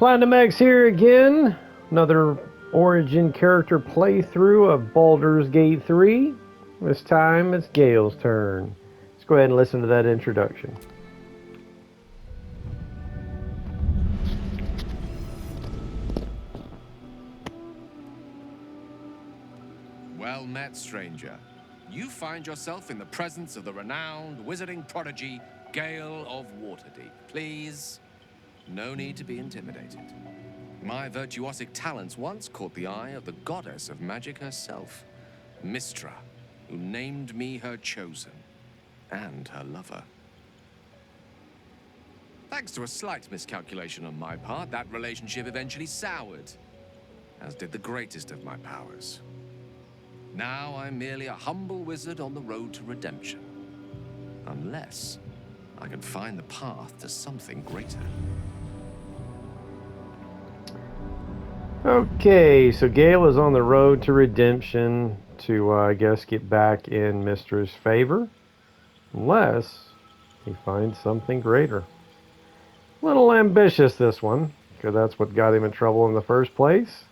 Platinum X here again. Another origin character playthrough of Baldur's Gate 3. This time it's Gale's turn. Let's go ahead and listen to that introduction. Well met, stranger. You find yourself in the presence of the renowned wizarding prodigy, Gale of Waterdeep. Please, no need to be intimidated. My virtuosic talents once caught the eye of the goddess of magic herself, Mistra, who named me her chosen, and her lover. Thanks to a slight miscalculation on my part, that relationship eventually soured, as did the greatest of my powers. Now I'm merely a humble wizard on the road to redemption. Unless I can find the path to something greater. Okay, so Gale is on the road to redemption to, I guess, get back in Mistra's favor. Unless he finds something greater. A little ambitious, this one, because that's what got him in trouble in the first place.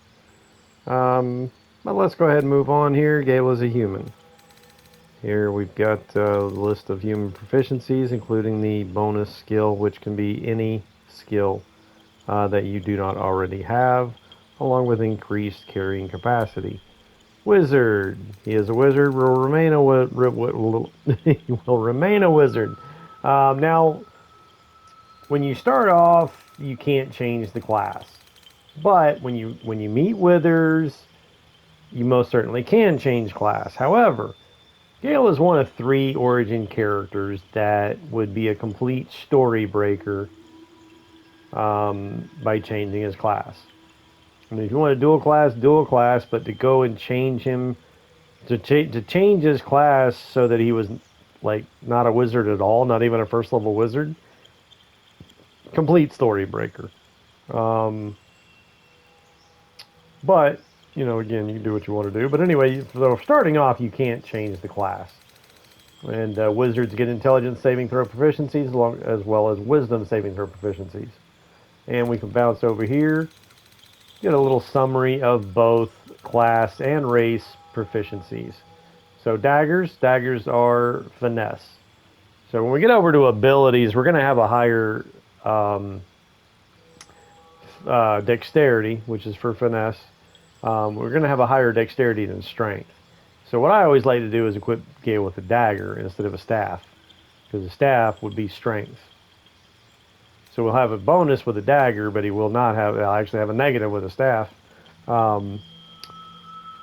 But let's go ahead and move on here. Gale is a human. Here we've got a list of human proficiencies, including the bonus skill, which can be any skill that you do not already have, along with increased carrying capacity. Wizard. He is a wizard. Will remain a he will remain a wizard. Now, when you start off, you can't change the class, but when you meet withers, you most certainly can change class. However, Gale is one of 3 origin characters that would be a complete story breaker by changing his class. I mean, if you want to dual class, but to go and change him, to change his class so that he was like not a wizard at all, not even a first level wizard, complete story breaker. But you know, again, you can do what you want to do. But anyway, so starting off, you can't change the class. And wizards get intelligence saving throw proficiencies as well as wisdom saving throw proficiencies. And we can bounce over here, get a little summary of both class and race proficiencies. So daggers are finesse. So when we get over to abilities, we're going to have a higher dexterity, which is for finesse. We're going to have a higher dexterity than strength. So what I always like to do is equip Gale with a dagger instead of a staff, because the staff would be strength. So we'll have a bonus with a dagger, but he will not have, I'll actually have a negative with a staff. But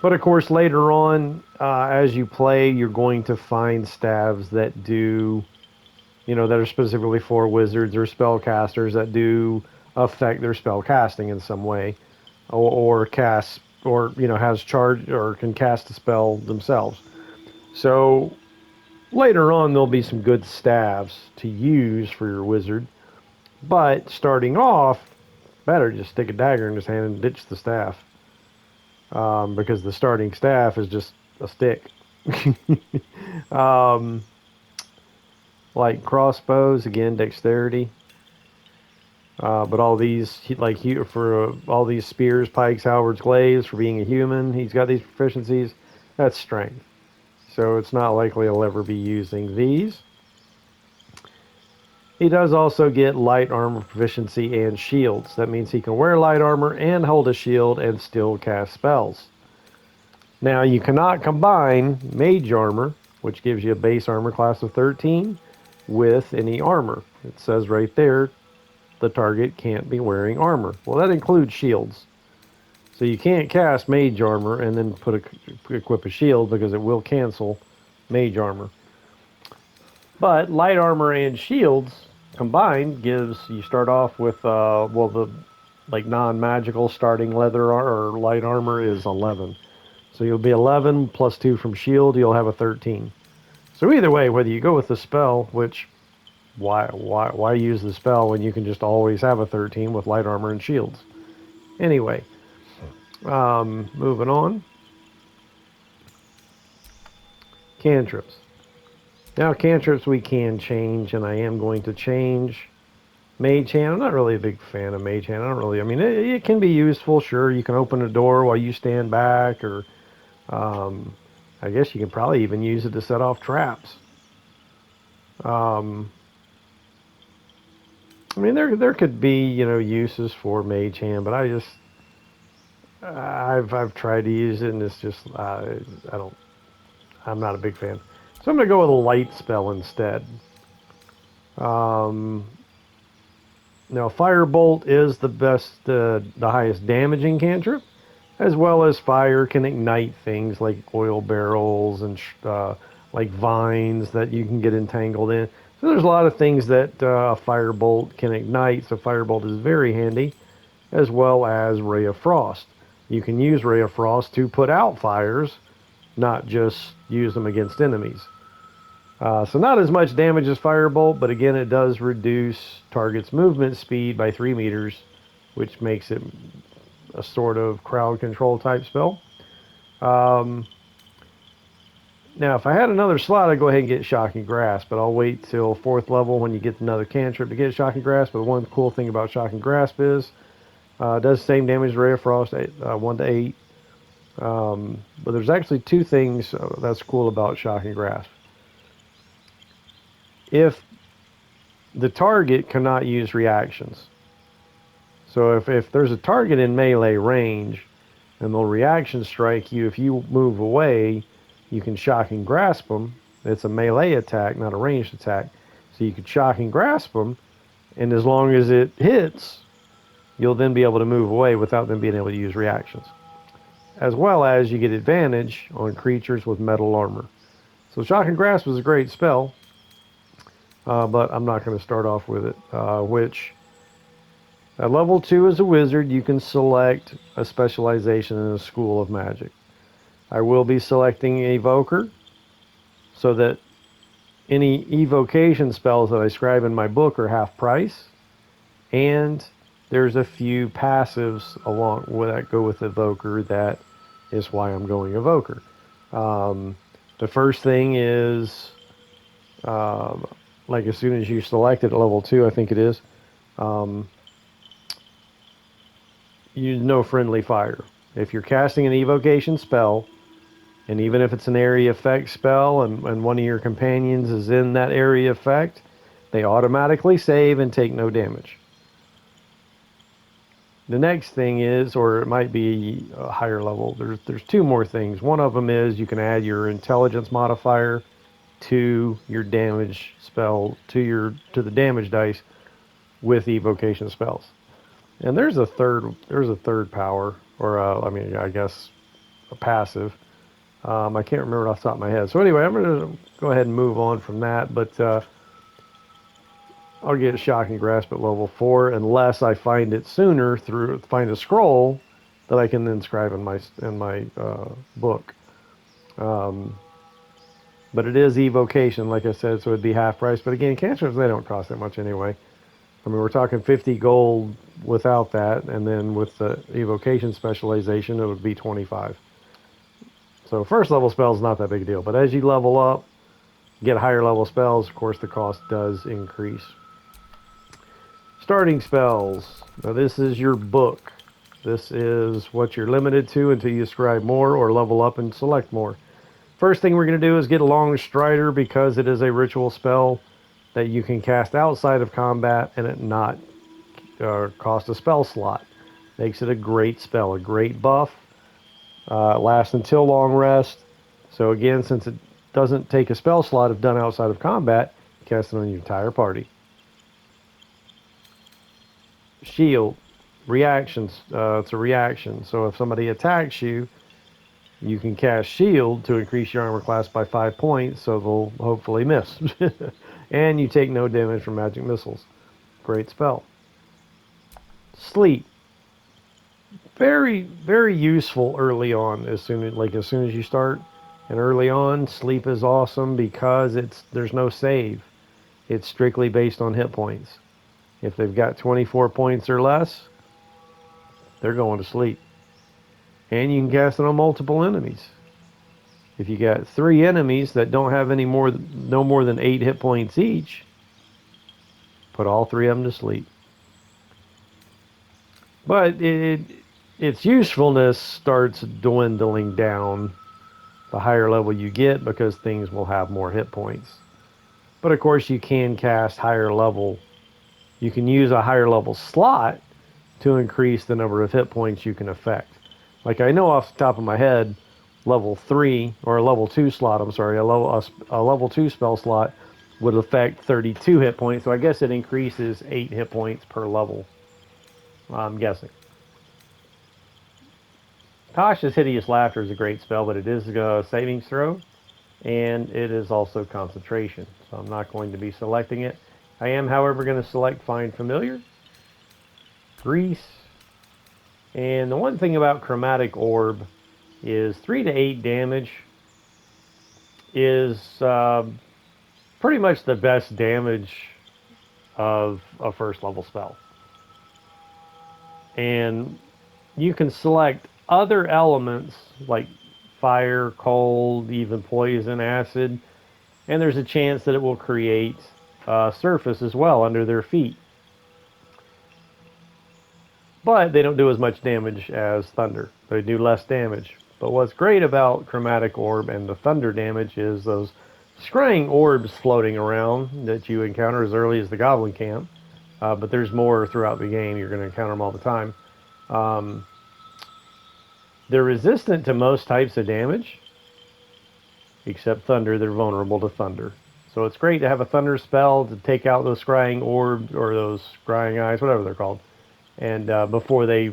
of course, later on, as you play, you're going to find staves that do, that are specifically for wizards or spellcasters that do affect their spell casting in some way, or cast, or has charge or can cast a spell themselves. So later on, there'll be some good staves to use for your wizard. But starting off, better just stick a dagger in his hand and ditch the staff. Because the starting staff is just a stick. Like crossbows, again, dexterity. But all these, for all these spears, pikes, halberds, glaives, for being a human, he's got these proficiencies. That's strength. So it's not likely he'll ever be using these. He does also get light armor proficiency and shields. That means he can wear light armor and hold a shield and still cast spells. Now, you cannot combine mage armor, which gives you a base armor class of 13, with any armor. It says right there, the target can't be wearing armor. Well, that includes shields. So you can't cast mage armor and then equip a shield, because it will cancel mage armor. But light armor and shields combined gives, you start off with, the non-magical starting leather or light armor is 11. So you'll be 11 plus 2 from shield, you'll have a 13. So either way, whether you go with the spell, which, why use the spell when you can just always have a 13 with light armor and shields? Anyway, moving on. Cantrips. Now, cantrips we can change, and I am going to change Mage Hand, I'm not really a big fan of Mage Hand. I don't really, I mean, it can be useful, sure. You can open a door while you stand back, or um, I guess you can probably even use it to set off traps. Um, I mean, there could be, uses for Mage Hand, but I've tried to use it, and it's just I don't I'm not a big fan. So I'm gonna go with a light spell instead. Um, Now, Firebolt is the best, the highest damaging cantrip, as well as fire can ignite things like oil barrels and like vines that you can get entangled in. So there's a lot of things that a Firebolt can ignite. So Firebolt is very handy, as well as Ray of Frost. You can use Ray of Frost to put out fires, not just use them against enemies. So not as much damage as Firebolt, but again, it does reduce target's movement speed by 3 meters, which makes it a sort of crowd control type spell. Um, Now, if I had another slot, I'd go ahead and get Shocking Grasp, but I'll wait till 4th level when you get another cantrip to get Shocking Grasp. But one cool thing about Shocking Grasp is it does the same damage as Ray of Frost, 1 to 8. But there's actually two things that's cool about Shocking Grasp. If the target cannot use reactions, so if there's a target in melee range and they'll reaction strike you, if you move away, you can shock and grasp them. It's a melee attack, not a ranged attack. So you could shock and grasp them, and as long as it hits, you'll then be able to move away without them being able to use reactions. As well as you get advantage on creatures with metal armor. So shock and grasp is a great spell, but I'm not going to start off with it, which at level 2 as a wizard, you can select a specialization in a school of magic. I will be selecting Evoker so that any evocation spells that I scribe in my book are half price. And there's a few passives along with that go with Evoker. That is why I'm going Evoker. The first thing is, like as soon as you select it at level 2, I think it is, use no friendly fire. If you're casting an evocation spell, and even if it's an area effect spell and one of your companions is in that area effect, they automatically save and take no damage. The next thing is, or it might be a higher level, there's two more things. One of them is you can add your intelligence modifier to your damage spell, to the damage dice with evocation spells. And there's a third power, or I mean, I guess a passive. I can't remember it off the top of my head. So anyway, I'm going to go ahead and move on from that. But I'll get Shocking Grasp at level 4 unless I find it sooner find a scroll that I can then scribe in my book. But it is evocation, like I said, so it'd be half price. But again, cantrips, they don't cost that much anyway. I mean, we're talking 50 gold without that, and then with the evocation specialization, it would be 25. So first level spells not that big a deal, but as you level up, get higher level spells, of course the cost does increase. Starting spells. Now this is your book. This is what you're limited to until you scribe more or level up and select more. First thing we're going to do is get Long Strider because it is a ritual spell that you can cast outside of combat and it not cost a spell slot. Makes it a great spell, a great buff. Lasts until long rest. So again, since it doesn't take a spell slot if done outside of combat, cast it on your entire party. Shield. Reactions. It's a reaction. So if somebody attacks you, you can cast Shield to increase your armor class by 5 points, so they'll hopefully miss. And you take no damage from magic missiles. Great spell. Sleep. Very, very useful early on. As soon as you start, and early on, sleep is awesome because there's no save. It's strictly based on hit points. If they've got 24 points or less, they're going to sleep. And you can cast it on multiple enemies. If you got 3 enemies that don't have no more than 8 hit points each, Put all three of them to sleep. But its usefulness starts dwindling down the higher level you get because things will have more hit points. But of course, you can cast higher level. You can use a higher level slot to increase the number of hit points you can affect. Like I know off the top of my head, level 3 or a level 2 slot, I'm sorry, a level 2 spell slot would affect 32 hit points. So I guess it increases 8 hit points per level. I'm guessing. Tasha's Hideous Laughter is a great spell, but it is a savings throw, and it is also concentration. So I'm not going to be selecting it. I am, however, going to select Find Familiar, Grease, and the one thing about Chromatic Orb is 3 to 8 damage is pretty much the best damage of a first level spell. And you can select other elements like fire, cold, even poison, acid, and there's a chance that it will create surface as well under their feet. But they don't do as much damage as thunder. They do less damage. But what's great about Chromatic Orb and the thunder damage is those scrying orbs floating around that you encounter as early as the Goblin Camp. But there's more throughout the game. You're going to encounter them all the time. They're resistant to most types of damage, except thunder. They're vulnerable to thunder. So it's great to have a thunder spell to take out those scrying orbs or those scrying eyes, whatever they're called, and before they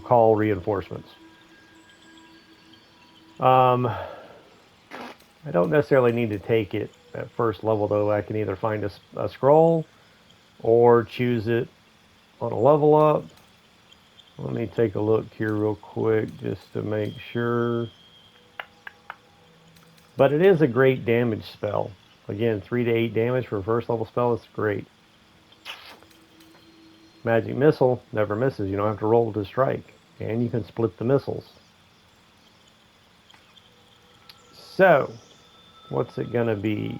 call reinforcements. I don't necessarily need to take it at first level, though. I can either find a scroll or choose it on a level up. Let me take a look here real quick just to make sure. But it is a great damage spell. Again, 3 to 8 damage for a first level spell is great. Magic Missile never misses. You don't have to roll to strike. And you can split the missiles. So, what's it going to be?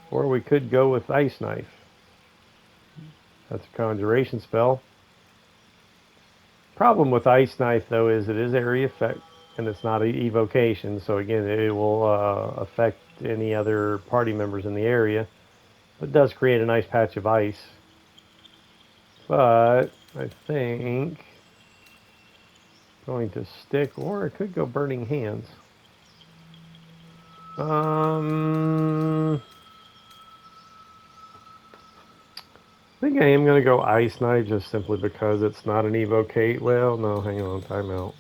Or we could go with Ice Knife. That's a conjuration spell. Problem with Ice Knife, though, is it is area effect, and it's not an evocation. So again, it will affect any other party members in the area. But it does create a nice patch of ice. But I think going to stick, or it could go Burning Hands. I think I am going to go Ice Knife just simply because it's not an evocate. Well, no, hang on, timeout.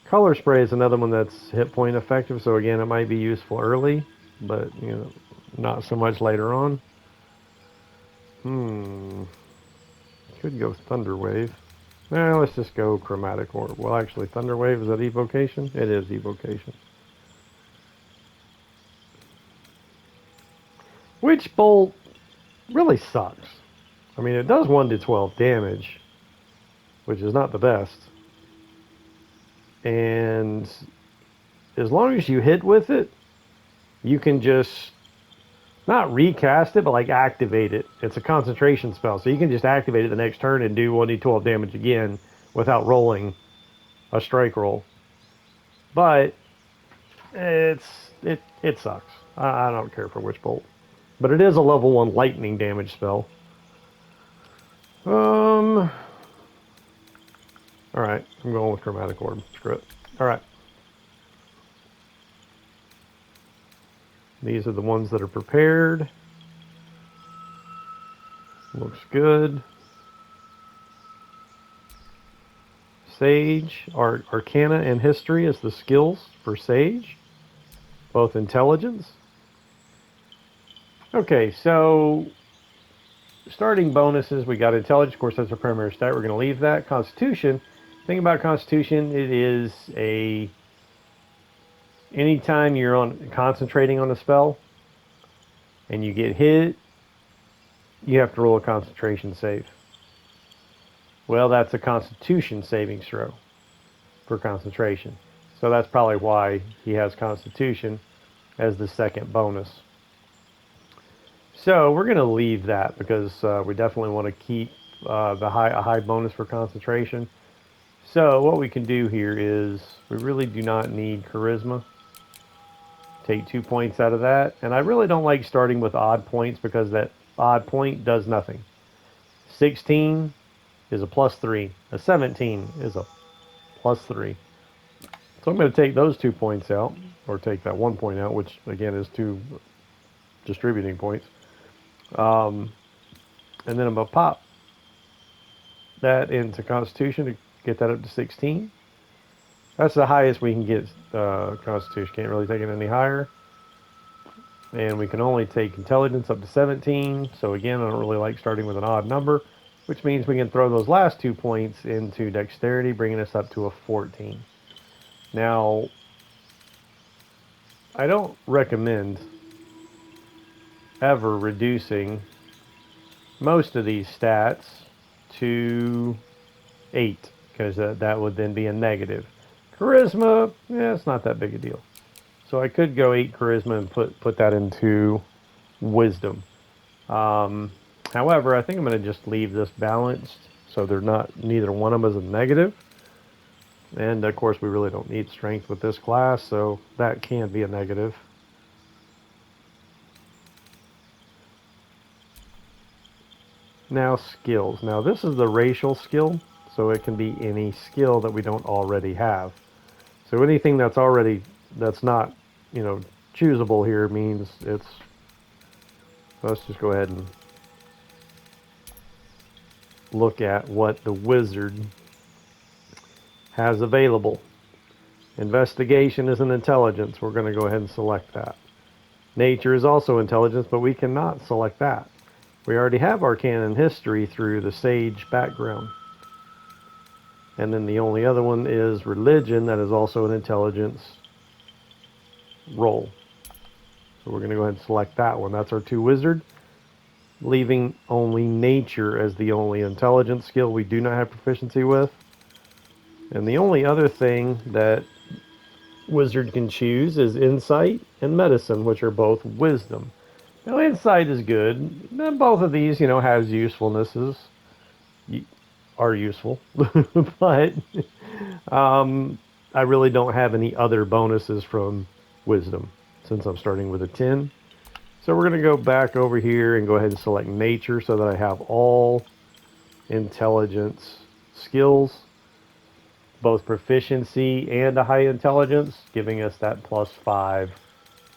Color Spray is another one that's hit point effective, so again, it might be useful early, but not so much later on. Could go Thunder Wave. Let's just go Chromatic Orb. Well, actually, Thunder Wave, is that evocation? It is evocation. Witch Bolt really sucks. I mean, it does 1 to 12 damage, which is not the best. And as long as you hit with it, you can just not recast it, but like activate it. It's a concentration spell, so you can just activate it the next turn and do 1d12 damage again without rolling a strike roll. But it sucks. I don't care for Witch Bolt, but it is a level 1 lightning damage spell. All right, I'm going with Chromatic Orb. Screw it. All right. These are the ones that are prepared. Looks good. Sage, Arcana and History is the skills for Sage. Both intelligence. Okay, so starting bonuses, we got intelligence. Of course, that's our primary stat. We're going to leave that. Constitution. Thing about Constitution, it is anytime you're concentrating on a spell and you get hit, you have to roll a concentration save. Well, that's a Constitution savings throw for concentration. So that's probably why he has Constitution. as the second bonus. So we're going to leave that because we definitely want to keep a high bonus for concentration. So what we can do here is we really do not need charisma. Take 2 points out of that. And I really don't like starting with odd points because that odd point does nothing. 16 is a +3. A 17 is a +3. So I'm going to take those 2 points out, or take that 1 point out, which again is 2 distributing points. And then I'm going to pop that into Constitution to get that up to 16. That's the highest we can get Constitution. Can't really take it any higher. And we can only take Intelligence up to 17. So again, I don't really like starting with an odd number, which means we can throw those last 2 points into Dexterity, bringing us up to a 14. Now, I don't recommend ever reducing most of these stats to 8, because that would then be a negative. Charisma, yeah, it's not that big a deal. So I could go 8 charisma and put that into wisdom. However, I think I'm going to just leave this balanced, so they're not, neither one of them is a negative. And of course, we really don't need strength with this class, so that can be a negative. Now skills. Now this is the racial skill, so it can be any skill that we don't already have. So anything that's not, choosable here means it's, let's just go ahead and look at what the wizard has available. Investigation is an intelligence. We're going to go ahead and select that. Nature is also intelligence, but we cannot select that. We already have Arcana and History through the Sage background. And then the only other one is Religion, that is also an intelligence roll. So we're going to go ahead and select that one. That's our 2 wizard, leaving only Nature as the only intelligence skill we do not have proficiency with. And the only other thing that wizard can choose is Insight and Medicine, which are both wisdom. Now, Insight is good. Both of these, has usefulnesses. Are useful. But I really don't have any other bonuses from wisdom since I'm starting with a 10. So we're going to go back over here and go ahead and select Nature so that I have all intelligence skills, both proficiency and a high intelligence, giving us that +5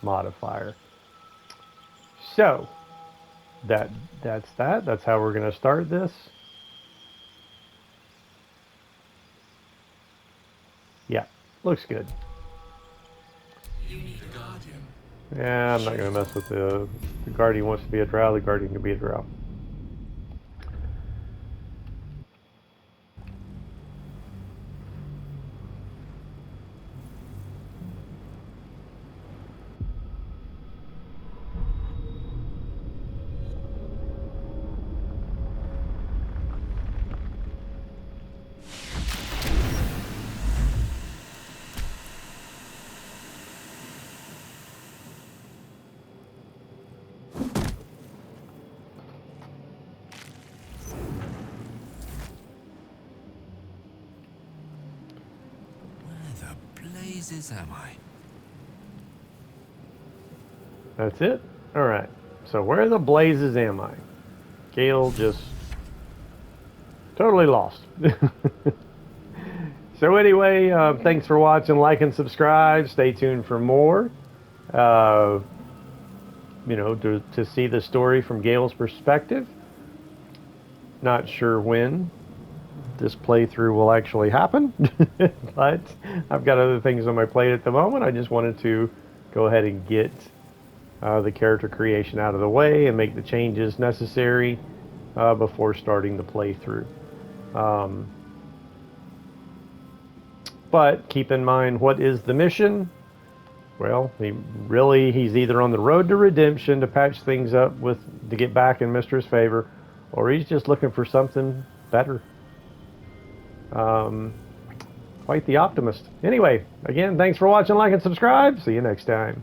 modifier. So that's that. That's how we're going to start this. Yeah, looks good. You need a guardian. Yeah, I'm not going to mess with the guardian wants to be a drow. The guardian can be a drow. Am I? That's it? Alright. So where the blazes am I? Gale just totally lost. So anyway, thanks for watching. Like and subscribe. Stay tuned for more. To see the story from Gale's perspective. Not sure when this playthrough will actually happen, but I've got other things on my plate at the moment. I just wanted to go ahead and get the character creation out of the way and make the changes necessary before starting the playthrough. But keep in mind, what is the mission? Well, he's either on the road to redemption to patch things up to get back in Mistress' favor, or he's just looking for something better. Quite the optimist. Anyway, again, thanks for watching, like, and subscribe. See you next time.